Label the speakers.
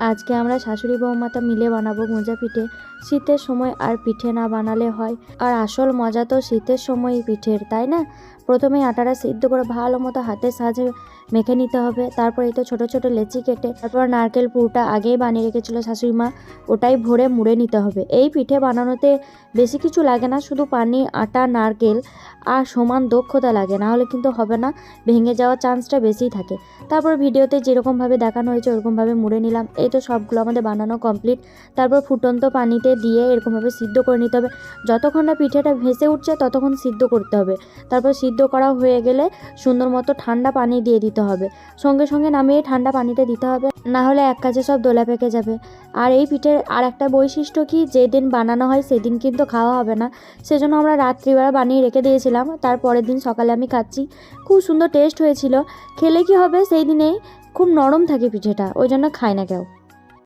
Speaker 1: আজকে আমরা শাশুড়ি বৌমাতা মিলে বানাবো গজা পিঠে। শীতের সময় আর পিঠে না বানালে হয়? আর আসল মজা তো শীতের সময়ই পিঠের, তাই না? প্রথমে আটাটা সিদ্ধ করে ভালো মতো হাতের সাহায্যে মেখে নিতে হবে। তারপর এই তো ছোটো ছোটো লেচি কেটে তারপর নারকেল পুরটা আগেই বানিয়ে রেখেছিল শাশুড়ি মা, ওটাই ভরে মুড়ে নিতে হবে। এই পিঠে বানানোতে বেশি কিছু লাগে না, শুধু পানি, আটা, নারকেল আর সমান দক্ষতা লাগে, না হলে কিন্তু হবে না, ভেঙে যাওয়ার চান্সটা বেশিই থাকে। তারপর ভিডিওতে যেরকমভাবে দেখানো হয়েছে ওরকমভাবে মুড়ে নিলাম। এই তো সবগুলো আমাদের বানানো কমপ্লিট। তারপর ফুটন্ত পানিতে দিয়ে এরকমভাবে সিদ্ধ করে নিতে হবে। যতক্ষণ না পিঠেটা ভেসে উঠছে ততক্ষণ সিদ্ধ করতে হবে। তারপর সিদ্ধ করা হয়ে গেলে সুন্দর মতো ঠান্ডা পানি দিয়ে দিতে হবে, সঙ্গে সঙ্গে নামিয়ে ঠান্ডা পানিতে দিতে হবে, না হলে এক কাজে সব দোলা পেকে যাবে। আর এই পিঠের আর একটা বৈশিষ্ট্য কি, যেদিন বানানো হয় সেদিন কিন্তু খাওয়া হবে না, সেজন্য আমরা রাত্রিবেলা বানিয়ে রেখে দিয়েছিলাম, তারপরের দিন সকালে আমি খাচ্ছি। খুব সুন্দর টেস্ট হয়েছিল। খেলে কি হবে, সেই দিনেই খুব নরম থাকে পিঠেটা, ওই জন্য খায় না কেউ।